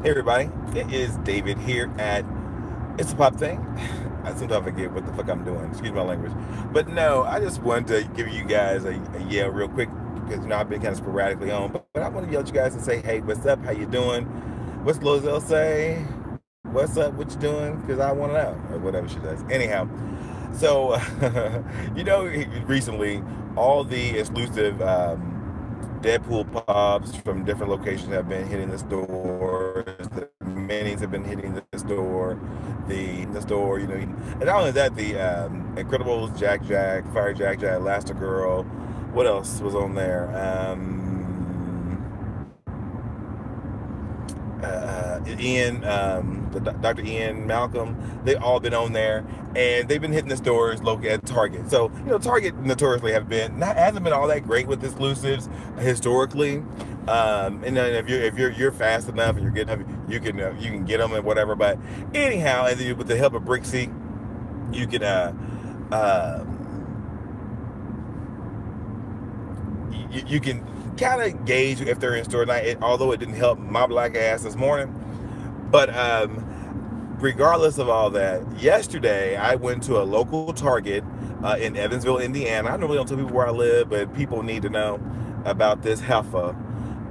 Hey everybody, it is David here at It's a Pop Thing. I sometimes forget what the fuck I'm doing. Excuse my language. But no, I just wanted to give you guys a yell real quick because I've been kind of sporadically on. But I want to yell at you guys and say, hey, what's up? How you doing? What's Lozelle say? What's up? What you doing? Because I want to know or whatever she does. Anyhow, so recently all the exclusive Deadpool pops from different locations have been hitting the stores. The minis have been hitting the store. The store, and not only that, the Incredibles, Jack Jack, Fire Jack Jack, Elastigirl. What else was on there? Ian, Dr. Ian Malcolm, they all been on there, and they've been hitting the stores local at Target. So Target notoriously hasn't been all that great with exclusives historically. And then if you're fast enough and you're good enough, you can get them and whatever. But anyhow, and then with the help of Brixie, you can you can kind of gauge if they're in store or not. Although it didn't help my black ass this morning, but regardless of all that, yesterday I went to a local Target in Evansville, Indiana. I normally don't tell people where I live, but people need to know about this heifer.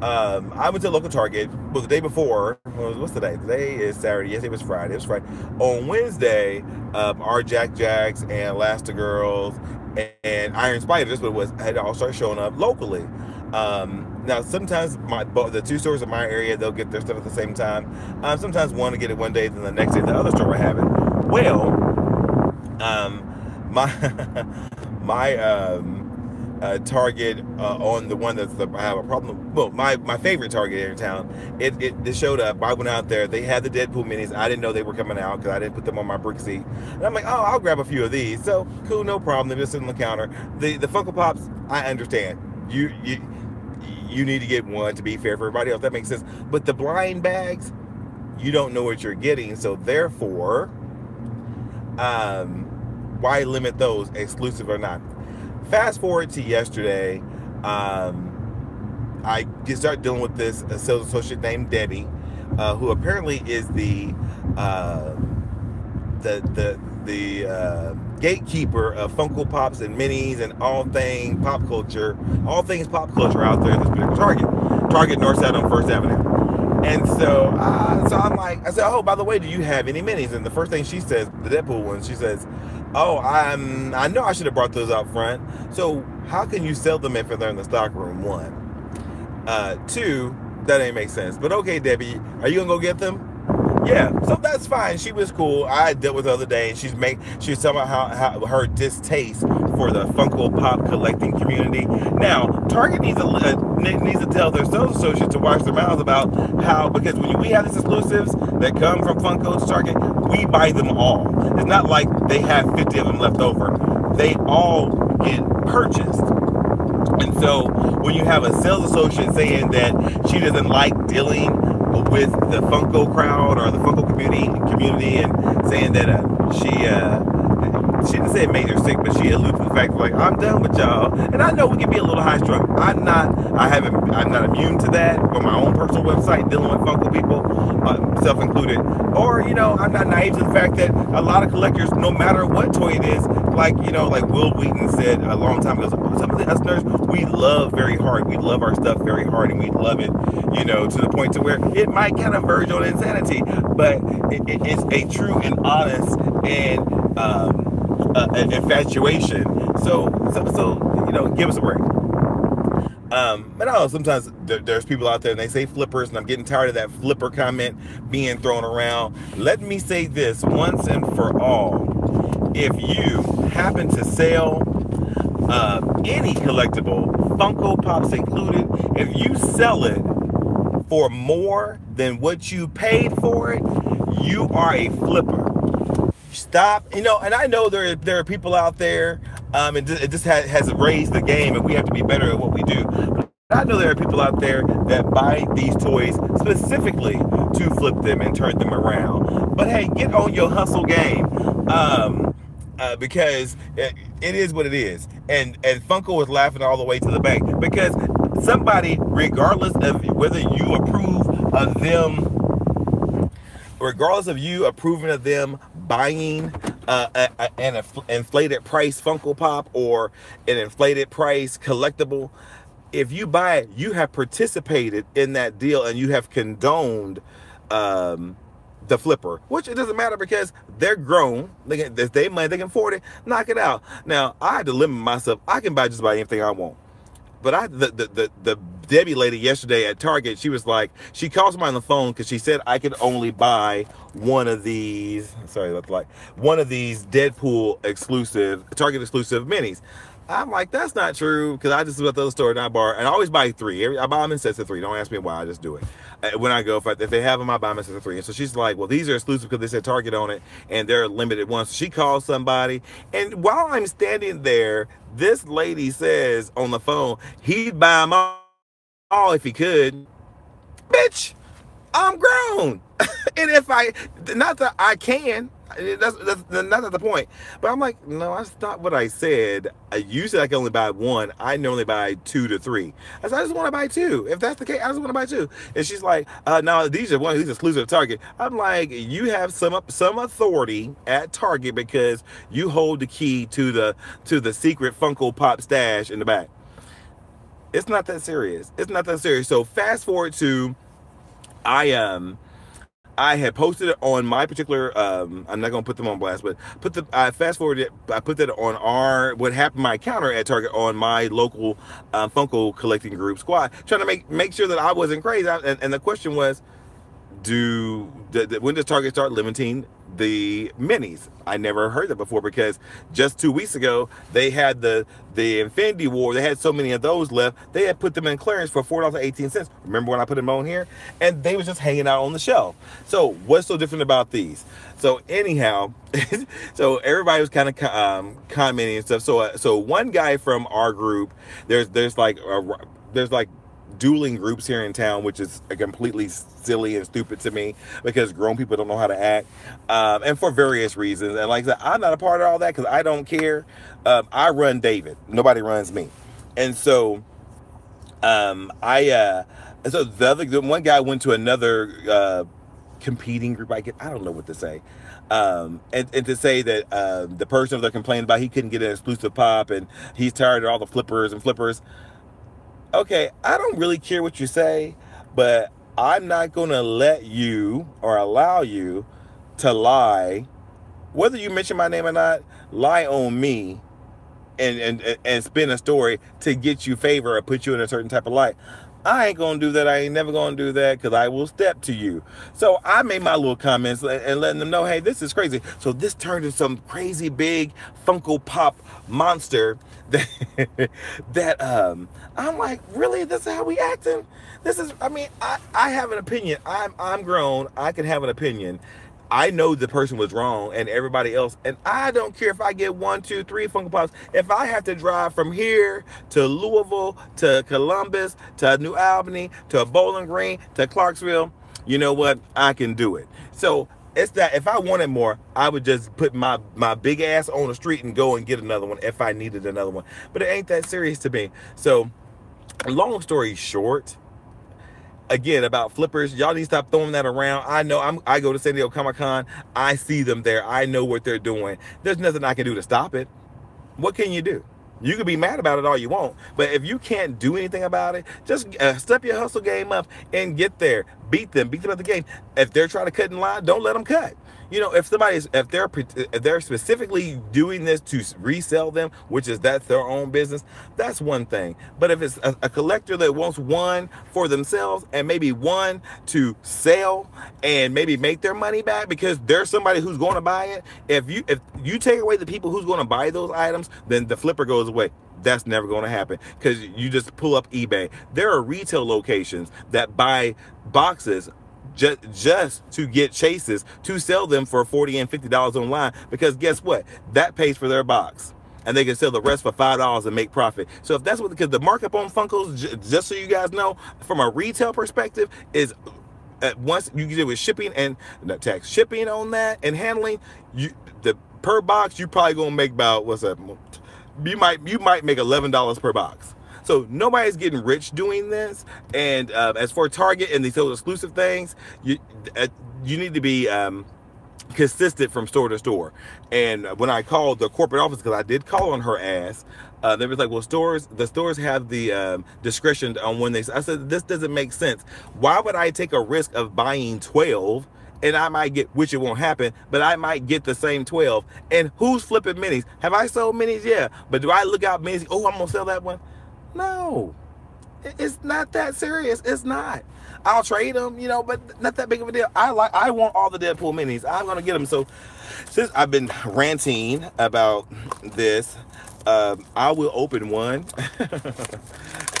I went to a local Target. Well, the day before, what's today? Today is Saturday. Yesterday was Friday. It was Friday. On Wednesday, our Jack Jacks and Elastigirls and Iron Spider, that's what it was, had all started showing up locally. Now, sometimes the two stores in my area, they'll get their stuff at the same time. Sometimes one will get it one day, then the next day the other store will have it. Well, my my Target on the one I have a problem. Well, my favorite Target here in town, it showed up. I went out there. They had the Deadpool minis. I didn't know they were coming out because I didn't put them on my Brixie. And I'm like, oh, I'll grab a few of these. So cool, no problem. They're just sitting on the counter. The Funko Pops, I understand. You need to get one to be fair for everybody else. That makes sense. But the blind bags, you don't know what you're getting. So therefore, why limit those, exclusive or not? Fast forward to yesterday, I start dealing with this sales associate named Debbie, who apparently is the gatekeeper of Funko Pops and Minis and all things pop culture out there in this particular Target Northside on First Avenue. And so I said, oh, by the way, do you have any minis? And the first thing she says, the Deadpool one, she says, oh, I know I should have brought those out front. So how can you sell them if they're in the stock room? One. Two, that ain't make sense. But okay, Debbie, are you gonna go get them? Yeah, so that's fine. She was cool. I dealt with her the other day, and she was talking about how her distaste for the Funko Pop collecting community. Now, Target needs to tell their sales associates to watch their mouths about how, because when we have these exclusives that come from Funko to Target, we buy them all. It's not like they have 50 of them left over. They all get purchased. And so when you have a sales associate saying that she doesn't like dealing with the Funko crowd or the Funko community and saying that she didn't say it made her sick, but she alluded to the fact like, I'm done with y'all. And I know we can be a little high strung. I'm not immune to that on my own personal website dealing with Funko people, self included. Or, I'm not naive to the fact that a lot of collectors, no matter what toy it is, like Will Wheaton said a long time ago, some of us nerds, we love very hard. We love our stuff very hard, and we love it, to the point to where it might kind of verge on insanity, but it's a true and honest and infatuation. So give us a break. But I don't know, sometimes there's people out there and they say flippers, and I'm getting tired of that flipper comment being thrown around. Let me say this once and for all. If you happen to sell any collectible, Funko Pops included, if you sell it for more than what you paid for it, you are a flipper. Stop. And I know there are people out there, and it just has raised the game, and we have to be better at what we do. But I know there are people out there that buy these toys specifically to flip them and turn them around. But hey, get on your hustle game. Because it is what it is. And Funko is laughing all the way to the bank because somebody, regardless of whether you approve of them regardless of you approving of them buying an inflated price Funko Pop or an inflated price collectible, if you buy it, you have participated in that deal and you have condoned um, the flipper, which it doesn't matter because they're grown. They money, they can afford it. Knock it out. Now I had to limit myself. I can buy just about anything I want. But the Debbie lady yesterday at Target, she was like, she calls me on the phone because she said I could only buy one of these. Sorry, that's like one of these Deadpool exclusive, Target exclusive minis. I'm like, that's not true because I just was at the other store and I bar, and I always buy three. I buy them in sets of three. Don't ask me why. I just do it. When I go, if they have them, I buy them in sets of three. And so she's like, well, these are exclusive because they said Target on it and they're limited ones. So she calls somebody, and while I'm standing there, this lady says on the phone, he'd buy them all if he could. Bitch, I'm grown. And if I, not that I can, that's not the point. But I'm like, no, that's not what I said. You said I can only buy one. I normally buy 2 to 3. I said, I just want to buy 2. If that's the case, I just want to buy 2. And she's like, no, these are exclusive to Target. I'm like, you have some authority at Target because you hold the key to the secret Funko Pop stash in the back. It's not that serious. It's not that serious. So fast forward to, I had posted it on my particular. I'm not gonna put them on blast, but I fast forwarded it. I put that on what happened my encounter at Target on my local Funko collecting group squad, trying to make sure that I wasn't crazy. And the question was, when does Target start limiting the minis? I never heard that before because just 2 weeks ago they had the Infinity War. They had so many of those left. They had put them in clearance for $4.18. Remember when I put them on here? And they was just hanging out on the shelf. So what's so different about these? So anyhow, so everybody was kind of commenting and stuff. So one guy from our group, there's like dueling groups here in town, which is completely silly and stupid to me because grown people don't know how to act, and for various reasons. And like I said, I'm not a part of all that because I don't care. I run David. Nobody runs me. And so the one guy went to another competing group. I don't know what to say. And to say that the person they're complaining about, he couldn't get an exclusive pop and he's tired of all the flippers and flippers. Okay, I don't really care what you say, but I'm not going to let you or allow you to lie, whether you mention my name or not, lie on me and spin a story to get you favor or put you in a certain type of light. I ain't going to do that. I ain't never going to do that because I will step to you. So I made my little comments and letting them know, hey, this is crazy. So this turned into some crazy big Funko Pop monster that I'm like, really? This is how we acting? This is, I mean, I have an opinion. I'm grown. I can have an opinion. I know the person was wrong and everybody else, and I don't care if I get 1, 2, 3 Funko Pops. If I have to drive from here to Louisville, to Columbus, to New Albany, to Bowling Green, to Clarksville, you know what? I can do it. So it's that if I wanted more, I would just put my big ass on the street and go and get another one if I needed another one. But it ain't that serious to me. So long story short, again, about flippers, y'all need to stop throwing that around. I know I go to San Diego Comic-Con. I see them there. I know what they're doing. There's nothing I can do to stop it. What can you do? You can be mad about it all you want, but if you can't do anything about it, just step your hustle game up and get there. Beat them at the game. If they're trying to cut in line, don't let them cut. You know, if they're specifically doing this to resell them, which is that's their own business, that's one thing. But if it's a collector that wants one for themselves and maybe one to sell and maybe make their money back because there's somebody who's going to buy it, if you take away the people who's going to buy those items, then the flipper goes away. That's never going to happen because you just pull up eBay. There are retail locations that buy boxes just to get chases to sell them for $40 and $50 online because guess what? That pays for their box. And they can sell the rest for $5 and make profit. So if that's what, because the markup on Funkos, just so you guys know, from a retail perspective, is once you get it with shipping and tax, shipping on that and handling, the per box, you probably gonna make about, what's that? You might make $11 per box. So nobody's getting rich doing this. And as for Target and these exclusive things, uh, you need to be consistent from store to store. And when I called the corporate office, because I did call on her ass, they was like, well, the stores have the discretion on when they. I said, this doesn't make sense. Why would I take a risk of buying 12 and I might get, which it won't happen, but I might get the same 12? And who's flipping minis? Have I sold minis? Yeah. But do I look out minis? Oh, I'm going to sell that one? No. It's not that serious. It's not. I'll trade them, but not that big of a deal. I want all the Deadpool minis. I'm gonna get them. So since I've been ranting about this, I will open one.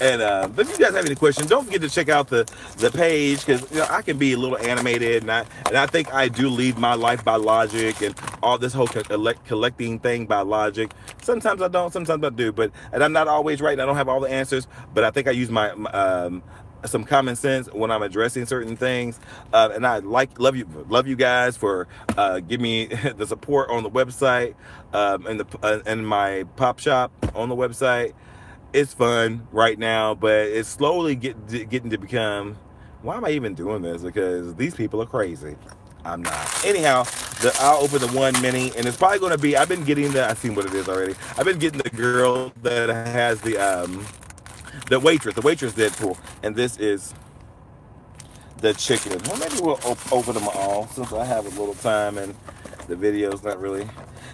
And but if you guys have any questions, don't forget to check out the page, because I can be a little animated, and I think I do lead my life by logic, and all this whole collecting thing by logic. Sometimes I don't, sometimes I do, and I'm not always right, and I don't have all the answers, but I think I use my some common sense when I'm addressing certain things. And I love you guys for giving me the support on the website, and my pop shop on the website. It's fun right now, but it's slowly getting to become, why am I even doing this? Because these people are crazy. I'm not. Anyhow, I'll open the one mini, and it's probably going to be, I've seen what it is already. I've been getting the girl that has the waitress Deadpool, and this is the chicken. Well, maybe we'll open them all, since I have a little time and the video's not really.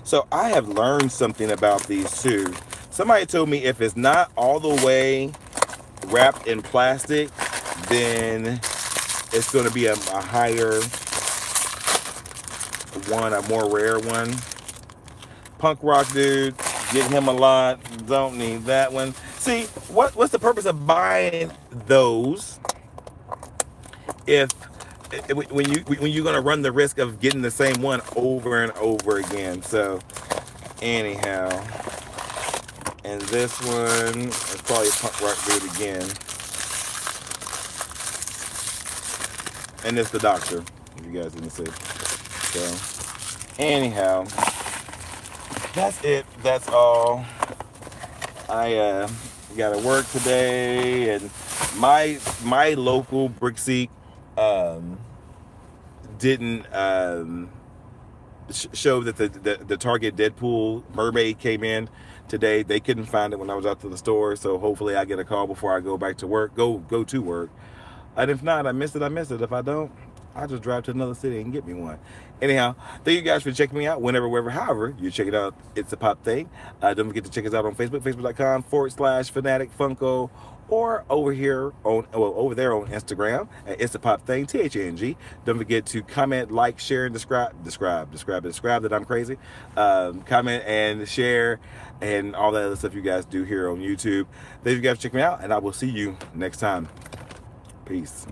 So I have learned something about these too. Somebody told me if it's not all the way wrapped in plastic, then it's going to be a higher one, a more rare one. Punk rock dude, get him a lot. Don't need that one. See, what's the purpose of buying those if when you're going to run the risk of getting the same one over and over again? So anyhow, and this one is probably a punk rock dude again, and it's the doctor, if you guys didn't see. So anyhow, that's it. That's all. I got to work today, and my local Brickseek didn't show that the Target Deadpool mermaid came in today. They couldn't find it when I was out to the store, so hopefully I get a call before I go back to work. Go to work. And if not, I missed it. If I don't, I'll just drive to another city and get me one. Anyhow, thank you guys for checking me out whenever, wherever, however you check it out. It's a pop thing. Don't forget to check us out on Facebook, facebook.com/Fanatic Funko, or over there on Instagram at It's a Pop Thing, THNG. Don't forget to comment, like, share, and describe that I'm crazy. Comment and share and all that other stuff you guys do here on YouTube. Thank you guys for checking me out, and I will see you next time. Peace.